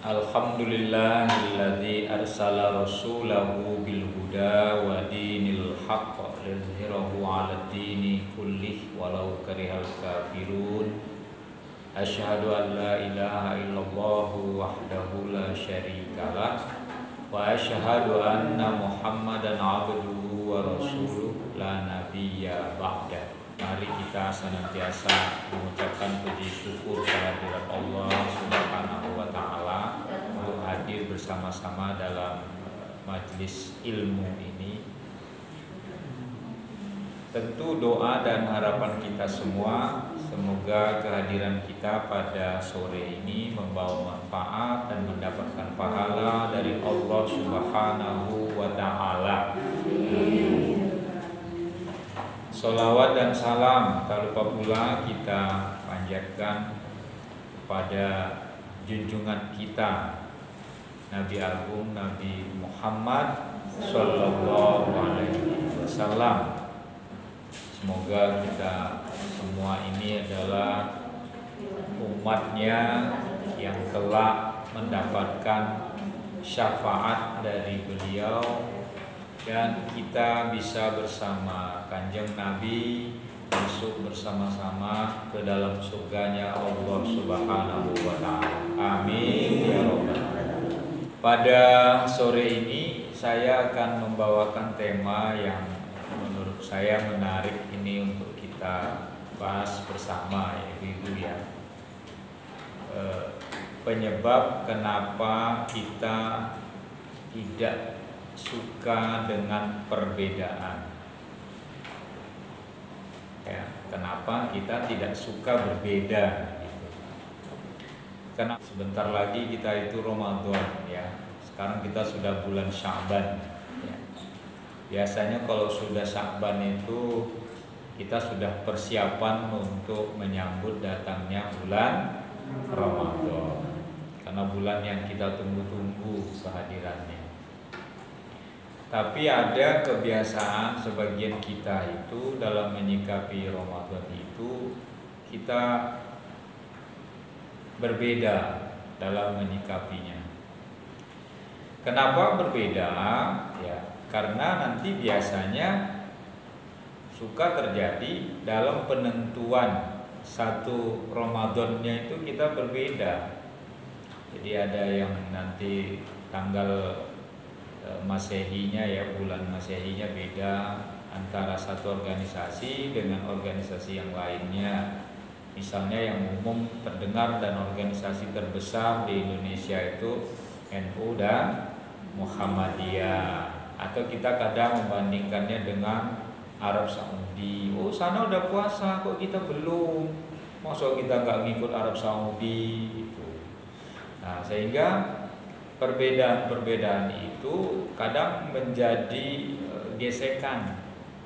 Alhamdulillahilladzi arsala rasulahu bil huda wa dinil haqq liyuzhirahu 'alad dini kullih walau karihal kafirun. Asyhadu an la ilaha illallah wahdahu la syarikalah wa asyhadu anna Muhammadan 'abduhu wa rasuluhu la nabiyya ba'da. Mari kita senantiasa mengucapkan puji syukur kehadirat Allah Subhanahu wa taala untuk hadir bersama-sama dalam majelis ilmu ini. Tentu doa dan harapan kita semua, semoga kehadiran kita pada sore ini membawa manfaat dan mendapatkan pahala dari Allah Subhanahu wa taala. Sholawat dan salam tak lupa pula kita panjatkan kepada junjungan kita Nabi Agung Nabi Muhammad Sallallahu Alaihi Wasallam. Semoga kita semua ini adalah umatnya yang kelak mendapatkan syafaat dari beliau, dan kita bisa bersama Kanjeng Nabi masuk bersama-sama ke dalam surganya Allah Subhanahu wa taala. Amin ya rabbal alamin. Pada sore ini saya akan membawakan tema yang menurut saya menarik ini untuk kita bahas bersama ya Ibu ya. Penyebab kenapa kita tidak suka dengan perbedaan. Ya, kenapa kita tidak suka berbeda gitu. Karena sebentar lagi kita itu Ramadan ya. Sekarang kita sudah bulan Sya'ban ya. Biasanya kalau sudah Sya'ban itu kita sudah persiapan untuk menyambut datangnya bulan Ramadan. Karena bulan yang kita tunggu-tunggu kehadirannya. Tapi ada kebiasaan sebagian kita itu dalam menyikapi Ramadan itu kita berbeda dalam menyikapinya. Kenapa berbeda? Ya, karena nanti biasanya suka terjadi dalam penentuan satu Ramadannya itu kita berbeda. Jadi ada yang nanti tanggal Masehinya ya, bulan Masehinya beda antara satu organisasi dengan organisasi yang lainnya. Misalnya yang umum terdengar dan organisasi terbesar di Indonesia itu NU dan Muhammadiyah. Atau kita kadang membandingkannya dengan Arab Saudi. Oh, sana udah puasa kok kita belum. Masa kita nggak ngikut Arab Saudi gitu. Nah, sehingga perbedaan-perbedaan itu kadang menjadi gesekan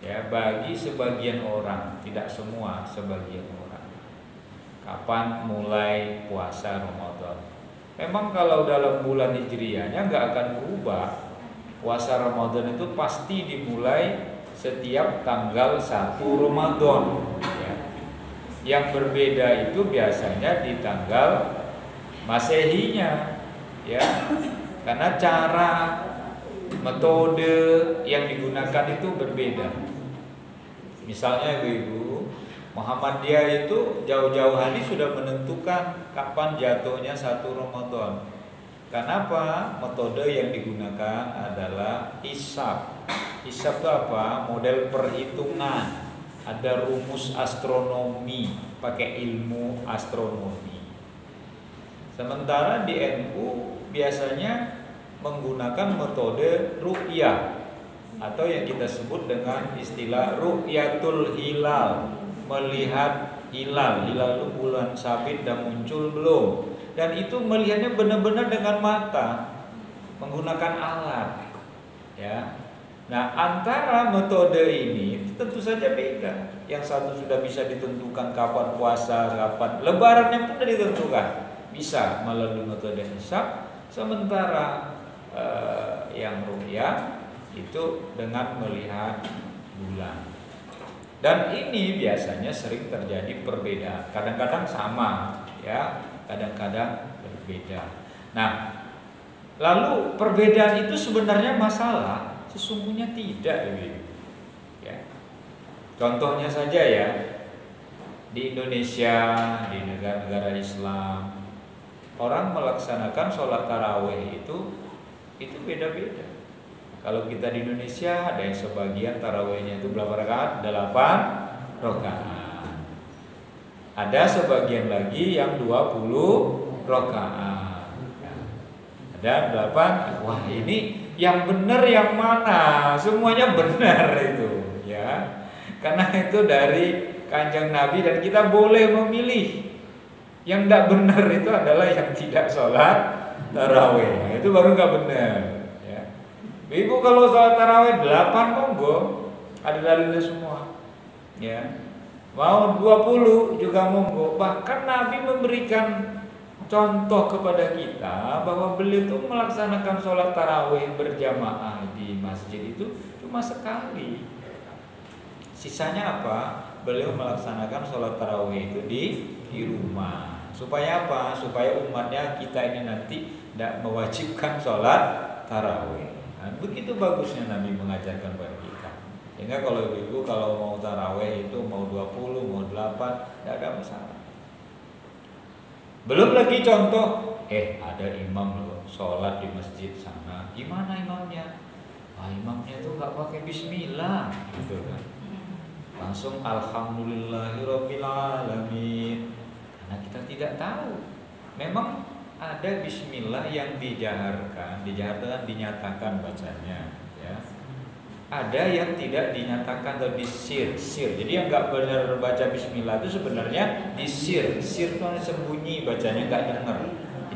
ya bagi sebagian orang, tidak semua, sebagian orang. Kapan mulai puasa Ramadan? Memang kalau dalam bulan Hijriahnya nggak akan berubah. Puasa Ramadan itu pasti dimulai setiap tanggal 1 Ramadan ya. Yang berbeda itu biasanya di tanggal Masehinya ya, karena cara metode yang digunakan itu berbeda. Misalnya Ibu, Muhammadiyah itu jauh-jauh hari sudah menentukan kapan jatuhnya 1 Ramadan. Kenapa? Metode yang digunakan adalah hisab. Hisab itu apa? Model perhitungan. Ada rumus astronomi, pakai ilmu astronomi. Sementara di NU biasanya menggunakan metode ru'yah atau yang kita sebut dengan istilah ru'yatul hilal, melihat hilal. Hilal itu bulan sabit dan muncul belum, dan itu melihatnya benar-benar dengan mata menggunakan alat ya. Nah, antara metode ini tentu saja beda. Yang satu sudah bisa ditentukan kapan puasa, kapan lebarannya pun sudah ditentukan, bisa melalui metode hisab. Sementara yang ru'yah itu dengan melihat bulan. Dan ini biasanya sering terjadi perbedaan. Kadang-kadang sama, ya, kadang-kadang berbeda. Nah, lalu perbedaan itu sebenarnya masalah? Sesungguhnya tidak, Ibu. Ya. Contohnya saja ya, di Indonesia, di negara-negara Islam, orang melaksanakan sholat tarawih itu beda-beda. Kalau kita di Indonesia ada yang sebagian tarawihnya itu berapa rakaat? 8 rakaat. Ada sebagian lagi yang 20 rakaat. Ada 8. Wah, ini yang benar yang mana? Semuanya benar itu, ya. Karena itu dari Kanjeng Nabi dan kita boleh memilih. Yang tidak benar itu adalah yang tidak sholat tarawih. Itu baru nggak benar. Ibu kalau sholat tarawih 8 monggo, ada dalilnya semua. Ya. Mau 20 juga monggo. Bahkan Nabi memberikan contoh kepada kita bahwa beliau itu melaksanakan sholat tarawih berjamaah di masjid itu cuma sekali. Sisanya apa? Beliau melaksanakan sholat tarawih itu di rumah. Supaya apa? Supaya umatnya kita ini nanti tidak mewajibkan sholat tarawih. Nah, begitu bagusnya Nabi mengajarkan kepada kita. Sehingga kalau ibu kalau mau taraweh itu mau 20, mau 8, tidak ada masalah. Belum lagi contoh, ada imam loh sholat di masjid sana. Gimana imamnya? Imamnya tuh nggak pakai bismillah, gitu kan? Langsung alhamdulillahirabbil alamin. Karena kita tidak tahu. Memang ada bismillah yang dijaharkan dinyatakan bacanya, ya. Ada yang tidak dinyatakan atau disir. Jadi yang nggak benar baca bismillah itu sebenarnya disir. Sir itu sembunyi bacanya, nggak dengar.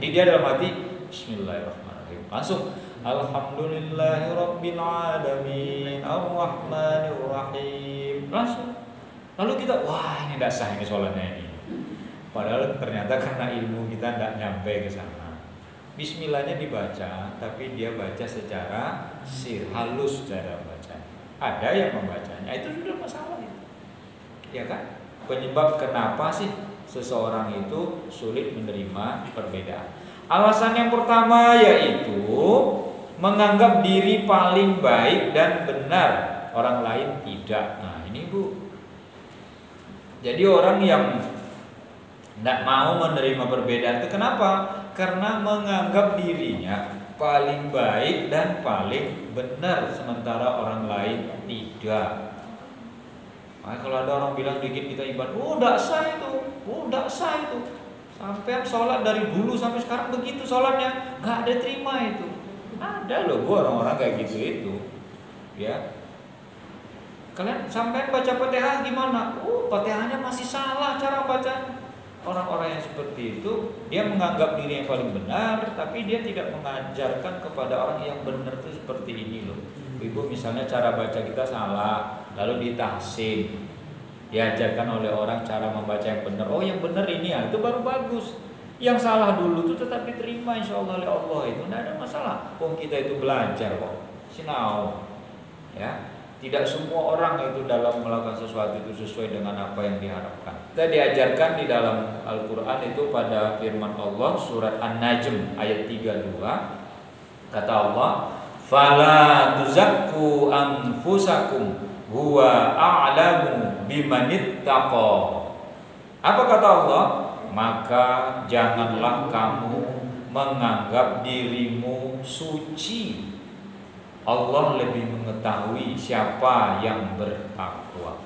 Jadi dia dalam hati bismillahirrahmanirrahim. Langsung alhamdulillahirabbil alamin arrahmanirrahim. Langsung. Lalu kita wah ini tidak sah ini sholatnya ini. Padahal ternyata karena ilmu kita tidak nyampe ke sana. Bismillahnya dibaca, tapi dia baca secara sir, halus cara baca. Ada yang membacanya, itu sudah masalah itu. Ya kan? Penyebab kenapa sih seseorang itu sulit menerima perbedaan? Alasan yang pertama yaitu menganggap diri paling baik dan benar, orang lain tidak. Nah, ini Bu. Jadi orang yang tidak mau menerima perbedaan itu kenapa? Karena menganggap dirinya paling baik dan paling benar, sementara orang lain tidak. Nah, kalau ada orang bilang dikit kita ibadah, tidak sah itu, sampai sholat dari dulu sampai sekarang begitu sholatnya, nggak ada terima itu. Ada loh orang-orang kayak gitu itu, ya. Kalian sampai baca Fatihah gimana? Fatihahnya masih salah cara bacanya. Orang-orang yang seperti itu dia menganggap diri yang paling benar, tapi dia tidak mengajarkan kepada orang yang benar itu seperti ini loh. Ibu misalnya cara baca kita salah, lalu ditahsin, diajarkan oleh orang cara membaca yang benar. Oh yang benar ini ya, itu baru bagus. Yang salah dulu itu tetap diterima insya Allah oleh Allah, itu tidak ada masalah. Kita itu belajar kok, sinau, ya. Tidak semua orang itu dalam melakukan sesuatu itu sesuai dengan apa yang diharapkan. Kita diajarkan di dalam Al-Quran itu pada firman Allah surat An-Najm ayat 32. Kata Allah, "Fala tuzakku anfusakum huwa a'lamu bimanittaqa." Apa kata Allah? Maka janganlah kamu menganggap dirimu suci. Allah lebih mengetahui siapa yang bertakwa.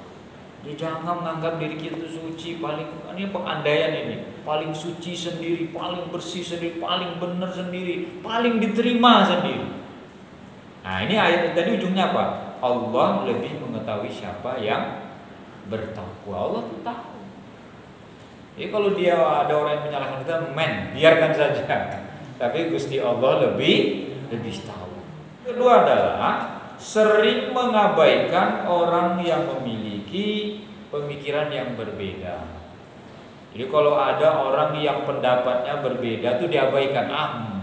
Jadi jangan menganggap diri kita itu suci, ini pengandaian ini, paling suci sendiri, paling bersih sendiri, paling benar sendiri, paling diterima sendiri. Nah ini ayat tadi ujungnya apa? Allah lebih mengetahui siapa yang bertakwa. Allah itu tahu. Jadi kalau dia ada orang yang menyalahkan kita, biarkan saja. Tapi Gusti Allah lebih tahu. Kedua adalah sering mengabaikan orang yang memiliki pemikiran yang berbeda. Jadi kalau ada orang yang pendapatnya berbeda itu diabaikan.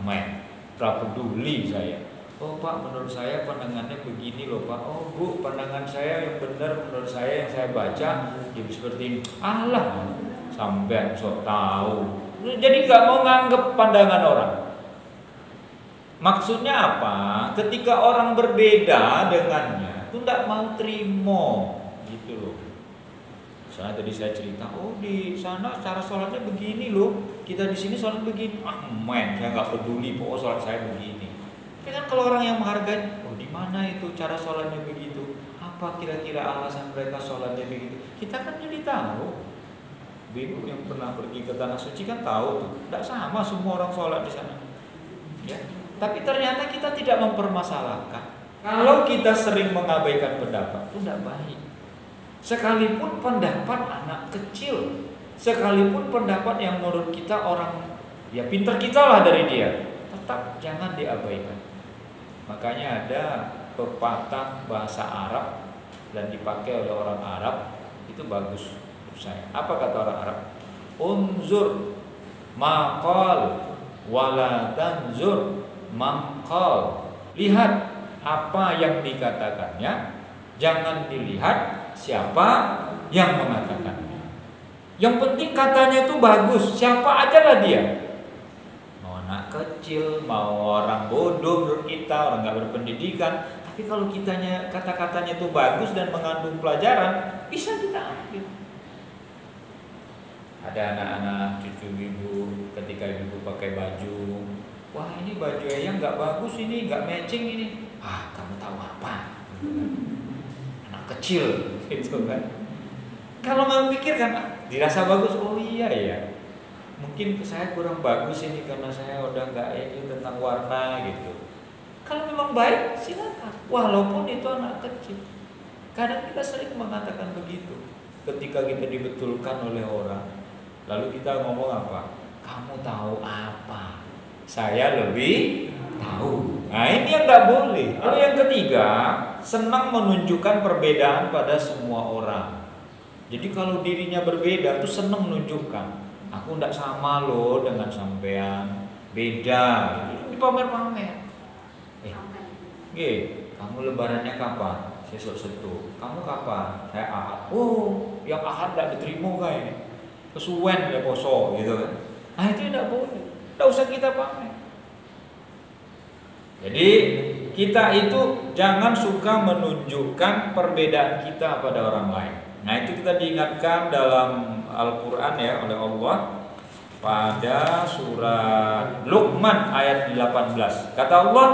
Tidak peduli saya. Oh Pak, menurut saya pandangannya begini loh Pak. Oh Bu, pandangan saya yang benar menurut saya yang saya baca ya seperti ini. Alah, sampai sok tahu. Jadi nggak mau nganggep pandangan orang. Maksudnya apa? Ketika orang berbeda dengannya, itu nggak mau terima, gitu loh. Misalnya tadi saya cerita, oh di sana cara sholatnya begini loh, kita di sini sholat begini. Saya nggak peduli, pokoknya sholat saya begini. Tapi kan kalau orang yang menghargai, oh di mana itu cara sholatnya begitu? Apa kira-kira alasan mereka sholatnya begitu? Kita kan jadi tahu. Ibu yang pernah pergi ke tanah suci kan tahu tuh, tidak sama semua orang sholat di sana. Ya. Tapi ternyata kita tidak mempermasalahkan. Kalau kita sering mengabaikan pendapat itu tidak baik. Sekalipun pendapat anak kecil, sekalipun pendapat yang menurut kita orang ya pinter kita lah dari dia, tetap jangan diabaikan. Makanya ada pepatah bahasa Arab dan dipakai oleh orang Arab, itu bagus menurut saya. Apa kata orang Arab? Unzur maqal wala tanzur maqal. Lihat apa yang dikatakannya, jangan dilihat siapa yang mengatakannya. Yang penting katanya itu bagus, siapa aja lah dia. Anak kecil, mau orang bodoh menurut kita, orang nggak berpendidikan, tapi kalau kitanya kata-katanya itu bagus dan mengandung pelajaran, bisa kita ambil. Ada anak-anak cucu ibu, ketika ibu pakai baju, wah ini baju yang nggak bagus, ini nggak matching ini. Ah, kamu tahu apa? Anak kecil, gitu kan? Kalau nggak pikirkan, dirasa bagus, oh iya ya. Mungkin saya kurang bagus ini karena saya udah nggak ini tentang warna gitu. Kalau memang baik silakan, walaupun itu anak kecil. Kadang kita sering mengatakan begitu. Ketika kita dibetulkan oleh orang, lalu kita ngomong apa? Kamu tahu apa? Saya lebih tahu. Nah ini yang nggak boleh. Lalu yang ketiga, senang menunjukkan perbedaan pada semua orang. Jadi kalau dirinya berbeda tuh senang menunjukkan. Aku ndak sama loh dengan sampean, beda. Itu dipamer-pamer. Kamu lebarannya kapan? Sesuk Setu. Kamu kapan? Saya Ahad. Oh, yang Ahad ndak diterima kayak. Kesuwen ya poso gitu kan. Nah itu ndak boleh. Ndak usah kita pamer. Jadi kita itu jangan suka menunjukkan perbedaan kita pada orang lain. Nah itu kita diingatkan dalam Al-Quran ya oleh Allah pada surat Luqman ayat 18. Kata Allah,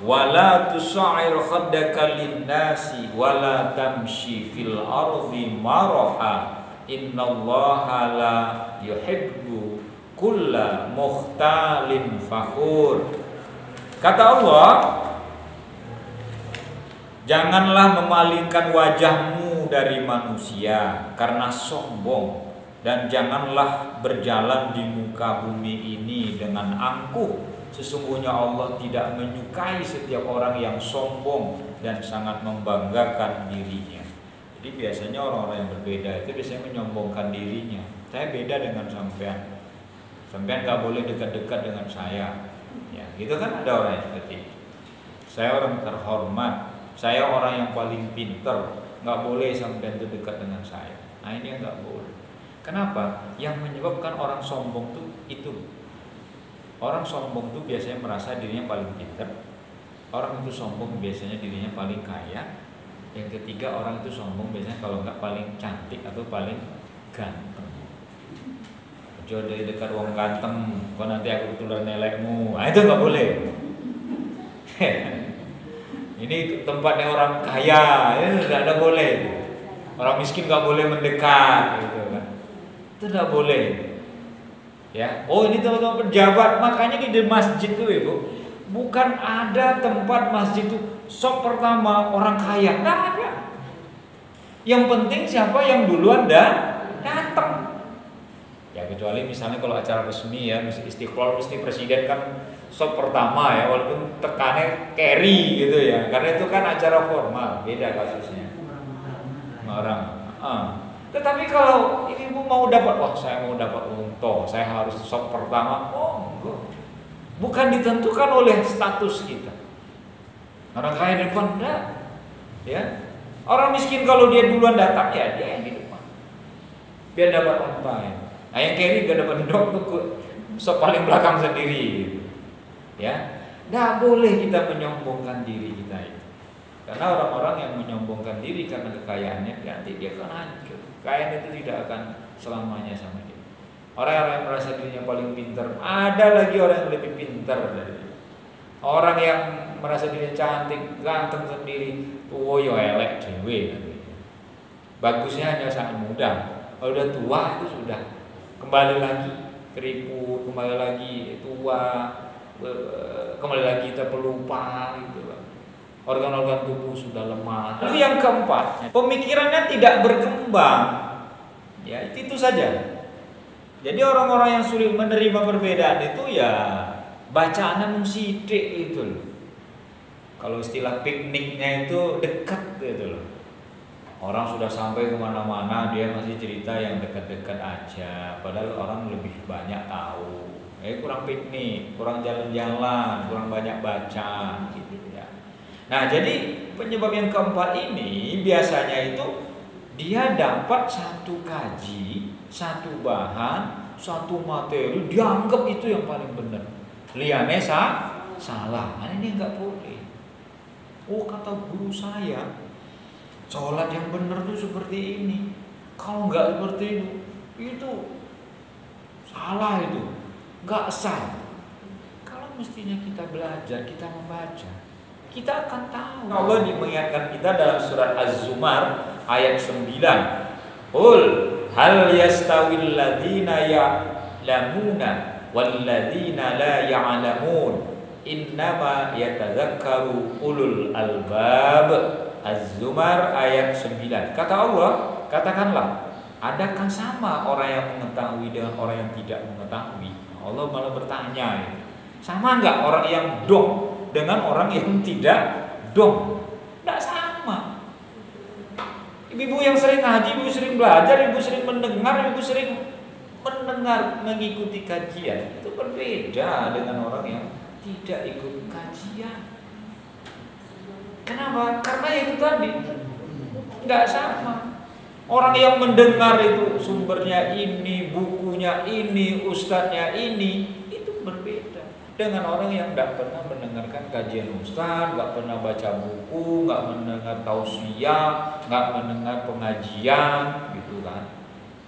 wala tusa'ir khaddaka lin-nasi wala tamshi fil ardi maraha innallaha la yuhibbu kulla mukhtalin fakhur. Kata Allah, janganlah memalingkan wajahmu dari manusia karena sombong, dan janganlah berjalan di muka bumi ini dengan angkuh. Sesungguhnya Allah tidak menyukai setiap orang yang sombong dan sangat membanggakan dirinya. Jadi biasanya orang-orang yang berbeda itu biasanya menyombongkan dirinya. Saya beda dengan sampean. Sampean gak boleh dekat-dekat dengan saya. Ya, gitu kan ada orang yang seperti itu. Saya orang terhormat, saya orang yang paling pintar. Nggak boleh sampai itu dekat dengan saya. Nah ini yang nggak boleh. Kenapa? Yang menyebabkan orang sombong tuh itu. Orang sombong tuh biasanya merasa dirinya paling pintar. Orang itu sombong biasanya dirinya paling kaya. Yang ketiga, orang itu sombong biasanya kalau nggak paling cantik atau paling ganteng. Jauh dari dekat wong ganteng, kok nanti aku tular nelekmu. Nah itu nggak boleh. Ini tempatnya orang kaya, ini tidak ada boleh. Orang miskin nggak boleh mendekat, gitu kan? Itu tidak boleh. Ya, oh ini tempat pejabat, makanya di masjid tuh ibu, bukan ada tempat masjid tuh sok pertama orang kaya, nggak ada. Yang penting siapa yang duluan datang. Ya kecuali misalnya kalau acara resmi ya, mesti Istiqlal, mesti presiden kan sop pertama ya, walaupun tekannya carry gitu ya, karena itu kan acara formal, beda kasusnya. Orang. Tetapi kalau ibu mau dapat, wah saya mau dapat untung, saya harus sop pertama. Oh, bukan ditentukan oleh status kita. Orang kaya di depan enggak. Ya. Orang miskin kalau dia duluan datang ya dia yang di depan. Biar dapat on time. Nah, yang carry gak dapat dok tuh paling belakang sendiri. Ya. Enggak boleh kita menyombongkan diri kita itu. Karena orang-orang yang menyombongkan diri karena kekayaannya nanti dia akan hancur. Kekayaan itu tidak akan selamanya sama dia. Orang-orang yang merasa dirinya paling pintar, ada lagi orang yang lebih pintar dari dia. Orang yang merasa dirinya cantik, ganteng sendiri, yo elek dewe. Bagusnya hanya sangat muda. Kalau udah tua itu sudah kembali lagi keriput, kembali lagi tua, kembali lagi kita pelupa gitu. Organ-organ tubuh sudah lemah. Lalu yang keempat, pemikirannya tidak berkembang. Ya, itu saja. Jadi orang-orang yang sulit menerima perbedaan itu ya bacaannya sidik itu loh. Kalau istilah pikniknya itu dekat gitu loh. Orang sudah sampai kemana-mana dia masih cerita yang dekat-dekat aja. Padahal orang lebih banyak tahu. Kurang piknik, kurang jalan-jalan, kurang banyak baca gitu ya. Nah jadi penyebab yang keempat ini biasanya itu dia dapat satu kaji, satu bahan, satu materi, dianggap itu yang paling benar. Liane salah. Nah, ini enggak boleh. Oh kata guru saya, sholat yang benar tuh seperti ini. Kalau enggak seperti itu salah itu, enggak sah. Kalau mestinya kita belajar, kita membaca, kita akan tahu. Allah mengingatkan kita dalam surat Az-Zumar ayat 9. Qul hal yastawil ladzina ya'lamuna wal ladzina la ya'lamun innama yatadzakkaru ulul albab. Az-Zumar ayat 9. Kata Allah, katakanlah, adakah sama orang yang mengetahui dengan orang yang tidak mengetahui? Allah malah bertanya, sama enggak orang yang dong dengan orang yang tidak dong? Tidak sama. Ibu yang sering ngaji, ibu sering belajar, ibu sering mendengar, mengikuti kajian, itu berbeda dengan orang yang tidak ikut kajian. Kenapa? Karena itu tadi nggak sama. Orang yang mendengar itu sumbernya ini, bukunya ini, ustadznya ini, itu berbeda dengan orang yang nggak pernah mendengarkan kajian ustadz, nggak pernah baca buku, nggak mendengar tausiah, nggak mendengar pengajian, gitu kan?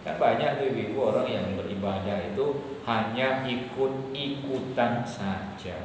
Kan banyak tuh ibu orang yang beribadah itu hanya ikut-ikutan saja.